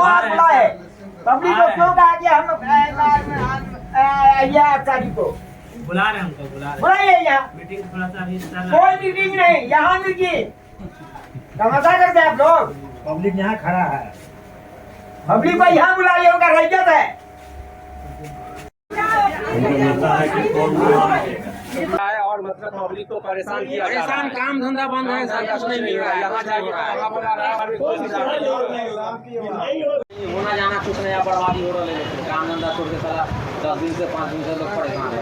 आज बुलाए पब्लिक को क्यों कहा कि हम तारीख को बुला रहे हैं हमको, बुला रहे बुलाइए यहाँ। मीटिंग थोड़ा सा अभी चल रहा कोई है। मीटिंग नहीं, यहाँ मीटिंग तमाशा करते हैं आप लोग। पब्लिक यहाँ खड़ा है। पब्लिक को यहाँ बुलाइए, उनका रैयत है। और मतलब पब्लिक को परेशान किया जा रहा है। काम धंधा बंद है, सब कुछ नहीं मिल रहा है। यहाँ जाके होना जाना कुछ नया बर्बादी हो रहा है। काम धंधा छोड़ के सारा 10 दिन से 5 दिन से लोग परेशान है।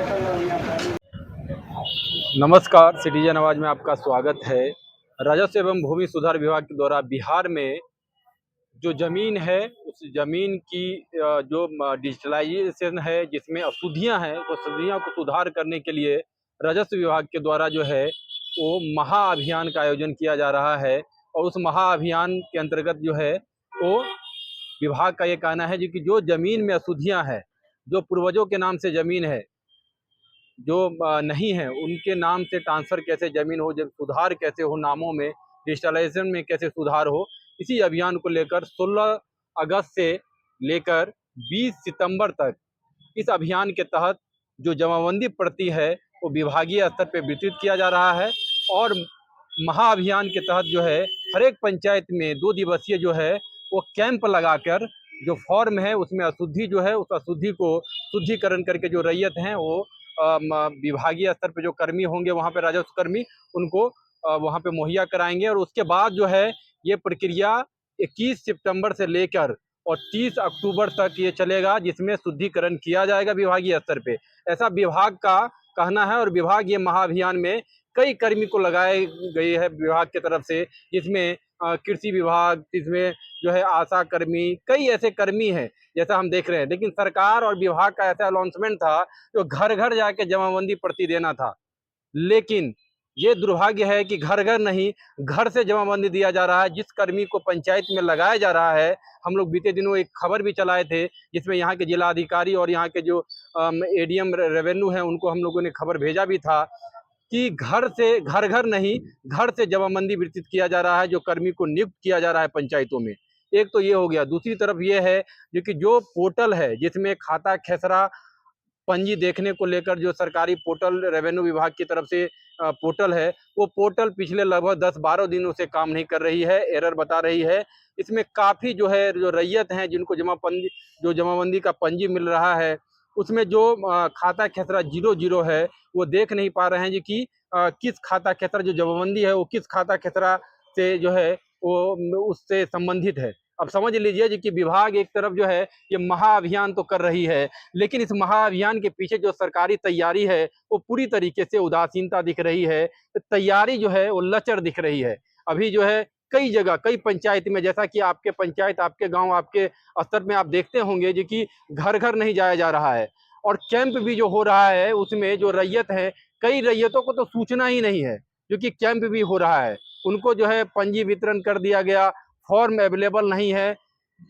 नमस्कार, सिटीजन आवाज़ में आपका स्वागत है। राजस्व एवं भूमि सुधार विभाग के द्वारा बिहार में जो ज़मीन है उस ज़मीन की जो डिजिटलाइजेशन है, जिसमें अशुद्धियाँ हैं, उस अशुद्धियाँ को सुधार करने के लिए राजस्व विभाग के द्वारा जो है वो महाअभियान का आयोजन किया जा रहा है। और उस महाअभियान के अंतर्गत जो है वो विभाग का ये कहना है कि जो ज़मीन में अशुद्धियाँ हैं, जो पूर्वजों के नाम से ज़मीन है, जो नहीं है, उनके नाम से ट्रांसफ़र कैसे ज़मीन हो, जब सुधार कैसे हो, नामों में डिजिटलाइजेशन में कैसे सुधार हो, इसी अभियान को लेकर 16 अगस्त से लेकर 20 सितंबर तक इस अभियान के तहत जो जमाबंदी प्रति है वो विभागीय स्तर पर वितरित किया जा रहा है। और महाअभियान के तहत जो है हर एक पंचायत में 2 दिवसीय जो है वो कैंप लगाकर जो फॉर्म है उसमें अशुद्धि जो है उस अशुद्धि को शुद्धिकरण करके जो रैयत हैं वो विभागीय स्तर पे जो कर्मी होंगे वहाँ पे राजस्व कर्मी उनको वहाँ पे मुहैया कराएंगे। और उसके बाद जो है ये प्रक्रिया 21 सितंबर से लेकर और 30 अक्टूबर तक ये चलेगा, जिसमें शुद्धिकरण किया जाएगा विभागीय स्तर पे, ऐसा विभाग का कहना है। और विभाग ये महाअभियान में कई कर्मी को लगाए गए है विभाग की तरफ से, जिसमें कृषि विभाग, इसमें जो है आशा कर्मी, कई ऐसे कर्मी हैं जैसा हम देख रहे हैं। लेकिन सरकार और विभाग का ऐसा अनाउंसमेंट था जो घर घर जाके जमाबंदी प्रति देना था, लेकिन ये दुर्भाग्य है कि घर घर नहीं, घर से जमाबंदी दिया जा रहा है। जिस कर्मी को पंचायत में लगाया जा रहा है, हम लोग बीते दिनों एक खबर भी चलाए थे जिसमें यहाँ के जिलाधिकारी और यहाँ के जो एडीएम रेवेन्यू हैं उनको हम लोगों ने खबर भेजा भी था कि घर से घर घर नहीं, घर से जमाबंदी वितरित किया जा रहा है जो कर्मी को नियुक्त किया जा रहा है पंचायतों में। एक तो ये हो गया। दूसरी तरफ ये है जो पोर्टल है जिसमें खाता खेसरा पंजी देखने को लेकर जो सरकारी पोर्टल रेवेन्यू विभाग की तरफ से पोर्टल है, वो पोर्टल पिछले लगभग 10-12 दिनों से काम नहीं कर रही है, एरर बता रही है। इसमें काफ़ी जो है जो रैयत हैं जिनको जमाबंदी का पंजी मिल रहा है, उसमें जो खाता खेसरा 00 है वो देख नहीं पा रहे हैं जी कि किस खाता खेसरा जो जमाबंदी है वो किस खाता खेसरा से जो है वो उससे संबंधित है। अब समझ लीजिए जी कि विभाग एक तरफ जो है ये महाअभियान तो कर रही है, लेकिन इस महाअभियान के पीछे जो सरकारी तैयारी है वो पूरी तरीके से उदासीनता दिख रही है। तैयारी जो है वो लचर दिख रही है। अभी जो है कई जगह, कई पंचायत में, जैसा कि आपके पंचायत, आपके गांव, आपके स्तर में आप देखते होंगे जी कि घर घर नहीं जाया जा रहा है। और कैंप भी जो हो रहा है उसमें जो रैयत है, कई रैयतों को तो सूचना ही नहीं है, जो कि कैंप भी हो रहा है उनको जो है पंजी वितरण कर दिया गया, फॉर्म अवेलेबल नहीं है,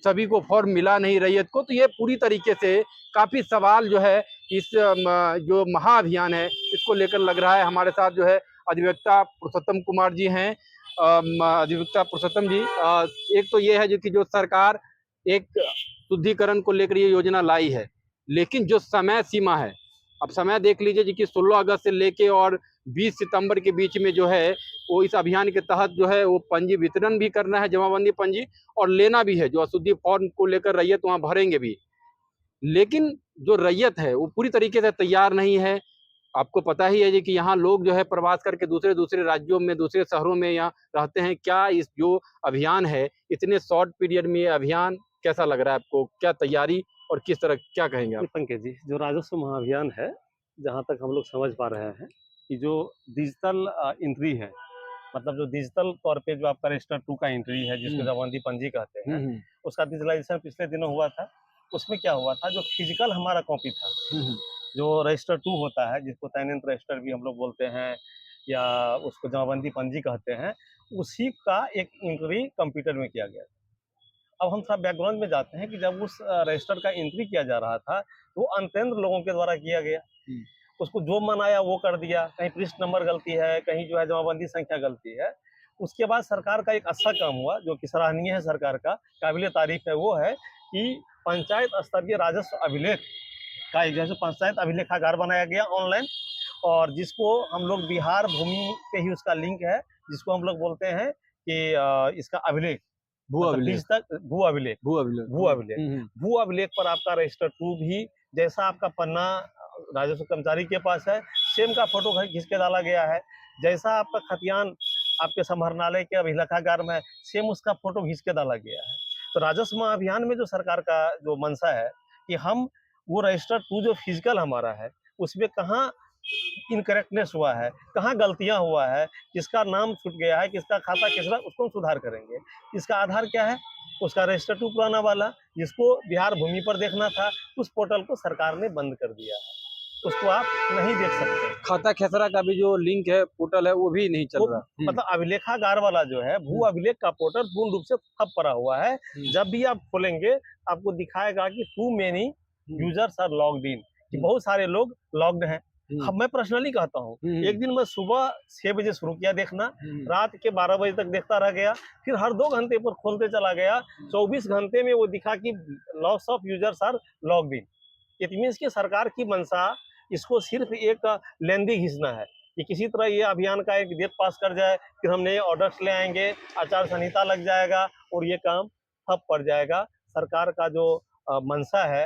सभी को फॉर्म मिला नहीं रैयत को। तो ये पूरी तरीके से काफ़ी सवाल जो है इस जो महाअभियान है इसको लेकर लग रहा है। हमारे साथ जो है अधिवक्ता पुरुषोत्तम कुमार जी हैं। अधिवक्ता पुरुषोत्तम जी, एक तो ये है जो कि जो सरकार एक शुद्धिकरण को लेकर ये योजना लाई है, लेकिन जो समय सीमा है, अब समय देख लीजिए जी कि 16 अगस्त से लेके और 20 सितंबर के बीच में जो है वो इस अभियान के तहत जो है वो पंजी वितरण भी करना है, जमाबंदी पंजी, और लेना भी है। जो अशुद्धि फॉर्म को लेकर रैयत वहाँ भरेंगे भी, लेकिन जो रैयत है वो पूरी तरीके से तैयार नहीं है। आपको पता ही है जी कि यहाँ लोग जो है प्रवास करके दूसरे दूसरे राज्यों में, दूसरे शहरों में यहाँ रहते हैं। क्या इस जो अभियान है इतने शॉर्ट पीरियड में, ये अभियान कैसा लग रहा है आपको? क्या तैयारी और किस तरह, क्या कहेंगे आप? पंकज जी, जो राजस्व महाअभियान है, जहाँ तक हम लोग समझ पा रहे हैं कि जो डिजिटल एंट्री है, मतलब जो डिजिटल तौर पे जो आपका रजिस्टर 2 का एंट्री है जिसको जमाबंदी पंजी कहते हैं, उसका डिजिटलाइजेशन पिछले दिनों हुआ था। उसमें क्या हुआ था, जो फिजिकल हमारा कॉपी था, जो रजिस्टर 2 होता है जिसको तैनेंट रजिस्टर भी हम लोग बोलते हैं या उसको जमाबंदी पंजी कहते हैं, उसी का एक एंट्री कंप्यूटर में किया गया। अब हम थोड़ा बैकग्राउंड में जाते हैं कि जब उस रजिस्टर का एंट्री किया जा रहा था तो वो अनट्रेन्ड लोगों के द्वारा किया गया। उसको जो मन आया वो कर दिया, कहीं पृष्ठ नंबर गलती है, कहीं जो है जमाबंदी संख्या गलती है। उसके बाद सरकार का एक अच्छा काम हुआ जो कि सराहनीय है, सरकार का काबिल तारीफ है, वो है कि पंचायत स्तरीय राजस्व अभिलेख का एक जैसे पंचायत अभिलेखागार बनाया गया ऑनलाइन, और जिसको हम लोग बिहार भूमि पे ही उसका लिंक है, जिसको हम लोग बोलते हैं कि इसका अभिलेख, भू अभिलेख, भू अभिलेख, भू अभिलेख, भू अभिलेख, भू अभिलेख पर आपका रजिस्टर 2 भी जैसा आपका पन्ना राजस्व कर्मचारी के पास है, सेम का फोटो खींच के डाला गया है। जैसा आपका खतियान आपके संभरणालय के अभिलेखागार में है, सेम उसका फोटो खींच के डाला गया है। तो राजस्व महाअभियान में जो सरकार का जो मंशा है कि हम वो रजिस्टर 2 जो फिजिकल हमारा है उसमें कहाँ इनकरेक्टनेस हुआ है, कहाँ गलतियां हुआ है, किसका नाम छूट गया है, किसका खाता किसका, उसको हम सुधार करेंगे। इसका आधार क्या है? उसका रजिस्टर 2 पुराना वाला, जिसको बिहार भूमि पर देखना था, उस पोर्टल को सरकार ने बंद कर दिया है, उसको आप नहीं देख सकते। खाता खेसरा का भी जो लिंक है, पोर्टल है, वो भी नहीं चल रहा। मतलब अभिलेखागार वाला जो है भू अभिलेख का पोर्टल पूर्ण रूप से ठप पड़ा हुआ है। जब भी आप खोलेंगे आपको दिखाएगा कि too many users are logged in, कि बहुत सारे लोग लॉग्ड हैं। अब मैं पर्सनली कहता हूँ, एक दिन मैं सुबह 6 बजे शुरू किया देखना, रात के 12 बजे तक देखता रह गया, फिर हर 2 घंटे पर खोलते चला गया, 24 घंटे में वो दिखा कि lots of users are logged in. It means कि सरकार की मंशा इसको सिर्फ एक लेंदी घिसना है कि किसी तरह ये अभियान का एक डेट पास कर जाए, फिर हम नए ऑर्डर्स ले आएंगे, आचार संहिता लग जाएगा और ये काम ठप पड़ जाएगा। सरकार का जो मंशा है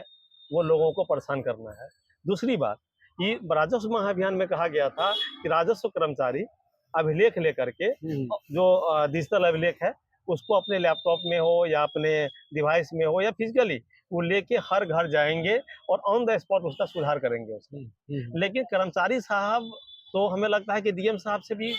वो लोगों को परेशान करना है। दूसरी बात, ये राजस्व महाअभियान में कहा गया था कि राजस्व कर्मचारी अभिलेख लेकर के जो डिजिटल अभिलेख है उसको अपने लैपटॉप में हो या अपने डिवाइस में हो या फिजिकली वो लेके हर घर जाएंगे और ऑन द स्पॉट उसका सुधार करेंगे उसका। लेकिन कर्मचारी साहब तो हमें लगता है कि डीएम साहब से भी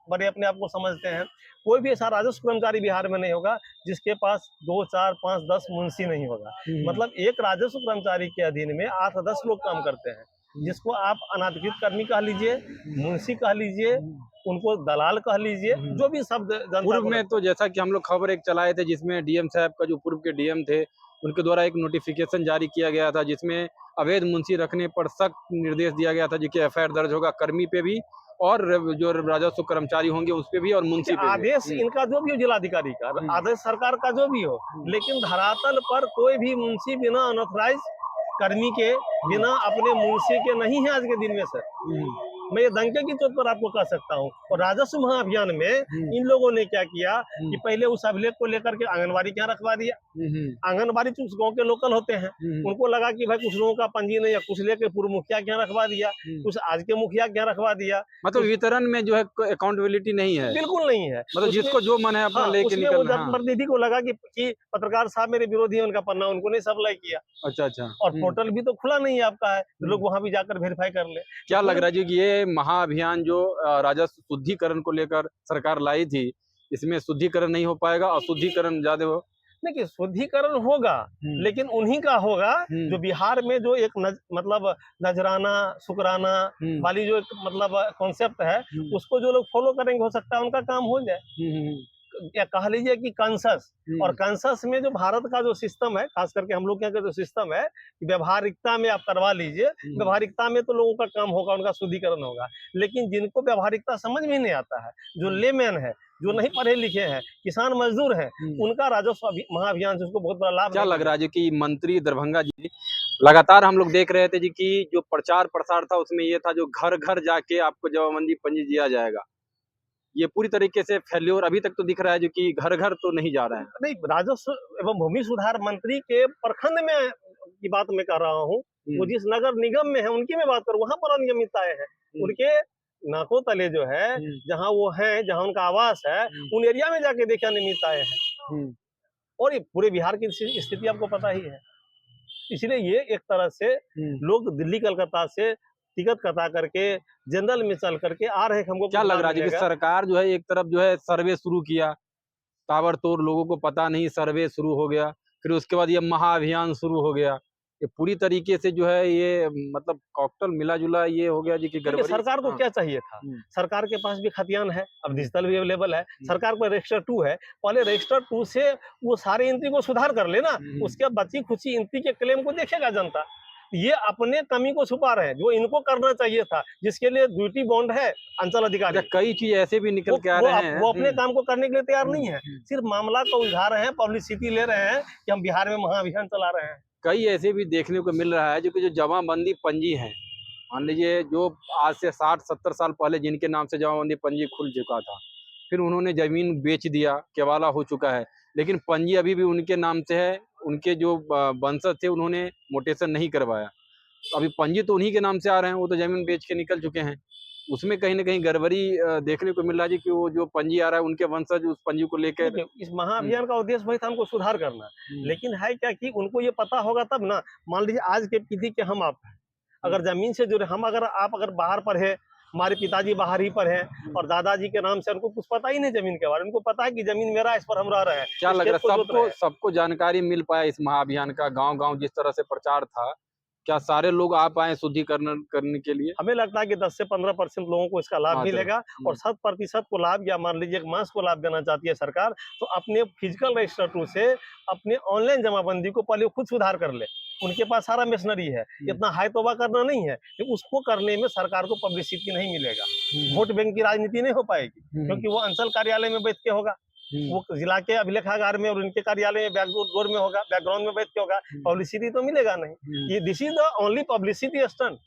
बड़े अपने आप को समझते हैं। कोई भी ऐसा राजस्व कर्मचारी बिहार में नहीं होगा जिसके पास 2, 4, 5, 10 मुंशी नहीं होगा। मतलब एक राजस्व कर्मचारी के अधीन में 8-10 लोग काम करते हैं, जिसको आप अनाधिकृत कर्मी कह लीजिए, मुंशी कह लीजिए, उनको दलाल कह लीजिए, जो भी शब्द पूर्व में तो जैसा कि हम लोग खबर एक चलाए थे जिसमें डीएम साहब का जो पूर्व के डीएम थे उनके द्वारा एक नोटिफिकेशन जारी किया गया था जिसमें अवैध मुंशी रखने पर सख्त निर्देश दिया गया था, जिसके एफआईआर दर्ज होगा कर्मी पे भी और जो राजस्व कर्मचारी होंगे उस पे भी और मुंशी पे। आदेश इनका जो भी हो, जिलाधिकारी का आदेश, सरकार का जो भी हो, लेकिन धरातल पर कोई भी मुंशी बिना अनऑथराइज कर्मी के, बिना अपने मुंशी के नहीं है आज के दिन में सर। मैं ये डंके की चोट पर आपको कह सकता हूँ। और राजस्व महाअभियान में इन लोगों ने क्या किया कि पहले उस अभिलेख को लेकर के आंगनबाड़ी क्या रखवा दिया। आंगनबाड़ी कुछ गांव के लोकल होते हैं, उनको लगा कि भाई कुछ लोगों का पंजी नहीं है, कुछ लेके पूर्व मुखिया क्या रखवा दिया, कुछ आज के मुखिया क्या रखवा दिया। मतलब वितरण में जो है अकाउंटेबिलिटी नहीं है, बिल्कुल नहीं है। मतलब जिसको जो मन है अपना लेके निकलना। जनप्रतिनिधि को लगा कि पत्रकार साहब मेरे विरोधी है, उनका पन्ना उनको नहीं सप्लाई किया। अच्छा। और पोर्टल भी तो खुला नहीं है आपका, है लोग वहां भी जाकर वेरीफाई कर ले। क्या लग रहा है जी कि ये महाअभियान जो राजस्व शुद्धिकरण को लेकर सरकार लाई थी, इसमें शुद्धिकरण नहीं हो पाएगा, अशुद्धिकरण ज्यादा हो? देखिए, शुद्धिकरण होगा लेकिन उन्हीं का होगा जो बिहार में जो एक मतलब नजराना शुक्राना वाली जो एक मतलब कॉन्सेप्ट है उसको जो लोग फॉलो करेंगे, हो सकता है उनका काम हो जाए। या कह लीजिए कि कंसस, और कंसस में जो भारत का जो सिस्टम है, खास करके हम लोग यहाँ का जो सिस्टम है, व्यवहारिकता में आप करवा लीजिए, व्यवहारिकता में तो लोगों का काम होगा, उनका शुद्धिकरण होगा। लेकिन जिनको व्यवहारिकता समझ में नहीं आता है, जो लेमैन है, जो नहीं पढ़े लिखे हैं, किसान मजदूर हैं, उनका राजस्व महाअभियान से उसको बहुत बड़ा लाभ। क्या लग रहा है जी कि मंत्री दरभंगा जी लगातार हम लोग देख रहे थे जी कि जो प्रचार प्रसार था उसमें ये था जो घर घर जाके आपको जमाबंदी पंजी दिया जाएगा, ये पूरी तरीके से फेल्योर अभी तक तो दिख रहा है जो कि घर घर तो नहीं जा रहा है। नहीं, राजस्व एवं भूमि सुधार मंत्री के प्रखंड में की बात मैं कर रहा हूँ, वो जिस नगर निगम में है उनकी मैं बात करूँ, वहां पर अनियमितताएं हैं। उनके नाकों तले जो है, जहाँ वो है, जहाँ उनका आवास है, उन एरिया में जाके देखे अनियमितताएं हैं। और ये पूरे बिहार की स्थिति आपको पता ही है। इसलिए ये एक तरह से लोग दिल्ली कलकत्ता से टिकट कटा करके जनरल में चल करके आ रहे हैं। हमको क्या लग रहा है कि सरकार जो है एक तरफ जो है सर्वे शुरू किया, ताबड़तोड़ लोगों को पता नहीं, सर्वे शुरू हो गया, फिर उसके बाद ये महाअभियान शुरू हो गया, ये पूरी तरीके से जो है ये मतलब कॉकटेल मिला जुला ये हो गया जी कि गड़बड़ी। सरकार को क्या चाहिए था? सरकार के पास भी खतियान है, अब डिजिटल भी अवेलेबल है, सरकार पर रजिस्टर 2 है, पहले रजिस्टर 2 से वो सारे एंट्री को सुधार कर लेना, उसके बाद बची खुची एंट्री के क्लेम को देखेगा जनता। ये अपने कमी को छुपा रहे हैं, जो इनको करना चाहिए था, जिसके लिए ड्यूटी बॉन्ड है अंचल अधिकारी। अच्छा, कई चीज ऐसे भी निकल के आ रहे हैं, वो अपने काम को करने के लिए तैयार नहीं है, सिर्फ मामला को उलझा रहे हैं, पब्लिसिटी ले रहे हैं कि हम बिहार में महाअभियान चला रहे हैं। कई ऐसे भी देखने को मिल रहा है जो कि जो जमाबंदी पंजी है, मान लीजिए जो आज से 60-70 साल पहले जिनके नाम से जमाबंदी पंजी खुल चुका था, फिर उन्होंने जमीन बेच दिया, केवाला हो चुका है, लेकिन पंजी अभी भी उनके नाम से है। उनके जो वंशज थे उन्होंने मोटेशन नहीं करवाया, अभी पंजी तो उन्हीं के नाम से आ रहे हैं, वो तो जमीन बेच के निकल चुके हैं। उसमें कहीं ना कहीं गड़बड़ी देखने को मिल रहा है कि वो जो पंजी आ रहा है उनके वंशज उस पंजी को लेकर। इस महाअभियान का उद्देश्य भाई था हमको सुधार करना, लेकिन है क्या कि उनको ये पता होगा तब ना। मान लीजिए आज के पीढ़ी के हम आप अगर जमीन से जुड़े, हम अगर बाहर पर है, हमारे पिताजी बाहर ही पर हैं और दादाजी के नाम से उनको कुछ पता ही नहीं जमीन के बारे में, उनको पता है कि जमीन मेरा, इस पर हम रह रहे हैं। क्या लग रहा है सबको जानकारी मिल पाया इस महाअभियान का? गांव-गांव जिस तरह से प्रचार था, क्या सारे लोग आ पाए शुद्धिकरण करने के लिए? हमें लगता है कि 10 से 15% लोगों को इसका लाभ मिलेगा और 100% को लाभ, या मान लीजिए एक मास को लाभ देना चाहती है सरकार, तो अपने फिजिकल रजिस्टर टू से अपने ऑनलाइन जमाबंदी को पहले खुद सुधार कर ले। उनके पास सारा मशीनरी है, इतना हाई तौबा करना नहीं है, तो उसको करने में सरकार को पब्लिसिटी नहीं मिलेगा। वोट बैंक की राजनीति नहीं हो पाएगी, क्योंकि वो अंचल कार्यालय में बैठ के होगा, वो जिला के अभिलेखागार में और उनके कार्यालय में बैकडोर में होगा, बैकग्राउंड में बैठ के होगा, पब्लिसिटी तो मिलेगा नहीं। ये this is the only publicity stunt.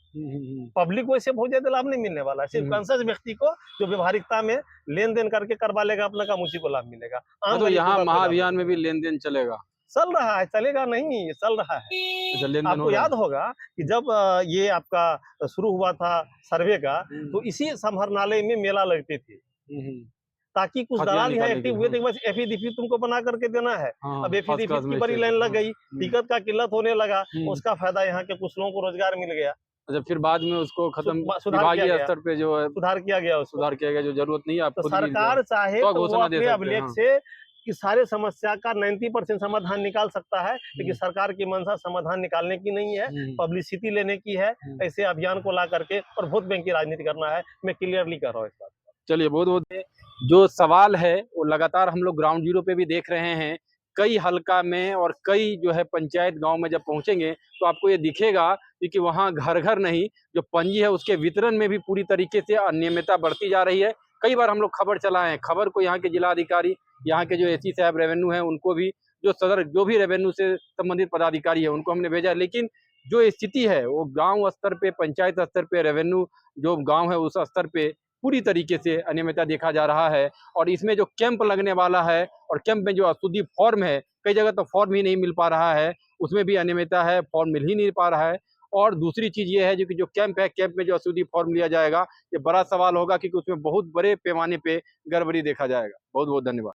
Public को इससे बहुत ज्यादा लाभ नहीं मिलने वाला, सिर्फ कॉन्शियस व्यक्ति को जो व्यवहारिकता में लेन देन करके करवा लेगा अपना काम, उसी को लाभ मिलेगा। तो यहाँ महाअभियान में भी लेन देन चलेगा? चल रहा है, चलेगा नहीं, चल रहा है। आपको याद होगा कि जब ये आपका शुरू हुआ था सर्वे का, तो इसी संभरणालय में मेला लगते थे, ताकि कुछ दलाल यहाँ एक्टिव हुए थे, बस एफिडेविट तुमको बना करके देना है। अब एफिडेविट की बड़ी लाइन लग गई, टिकट का किल्लत होने लगा, उसका फायदा यहाँ के कुछ लोगों को रोजगार मिल गया। अच्छा, फिर बाद में उसको खत्म विभागीय स्तर पे जो है सुधार किया गया, जो जरूरत नहीं है। तो सरकार चाहे तो वो अपने अभिलेख से कि सारे समस्या का 90% समाधान निकाल सकता है, लेकिन सरकार की मंशा समाधान निकालने की नहीं है, पब्लिसिटी लेने की है, ऐसे अभियान को ला करके और वोट बैंक की राजनीति करना है। मैं क्लियरली कर रहा हूँ इस बात। चलिए, बहुत बहुत जो सवाल है वो लगातार हम लोग ग्राउंड जीरो पे भी देख रहे हैं। कई हलका में और कई जो है पंचायत गांव में जब पहुंचेंगे तो आपको ये दिखेगा कि वहां घर घर नहीं, जो पंजी है उसके वितरण में भी पूरी तरीके से अनियमितता बढ़ती जा रही है। कई बार हम लोग खबर चलाए हैं, खबर को यहाँ के जिलाधिकारी, यहाँ के जो एसी साहब रेवेन्यू है उनको भी, जो भी रेवेन्यू से संबंधित पदाधिकारी है उनको हमने भेजा, लेकिन जो स्थिति है वो गांव स्तर पे, पंचायत स्तर पे, रेवेन्यू जो गांव है उस स्तर पे पूरी तरीके से अनियमितता देखा जा रहा है। और इसमें जो कैंप लगने वाला है और कैंप में जो अशुद्धि फॉर्म है, कई जगह तो फॉर्म ही नहीं मिल पा रहा है, उसमें भी अनियमितता है, फॉर्म मिल ही नहीं पा रहा है। और दूसरी चीज ये है जो कैंप है, कैंप में जो अशुद्धि फॉर्म लिया जाएगा, ये बड़ा सवाल होगा क्योंकि उसमें बहुत बड़े पैमाने पे गड़बड़ी देखा जाएगा। बहुत बहुत धन्यवाद।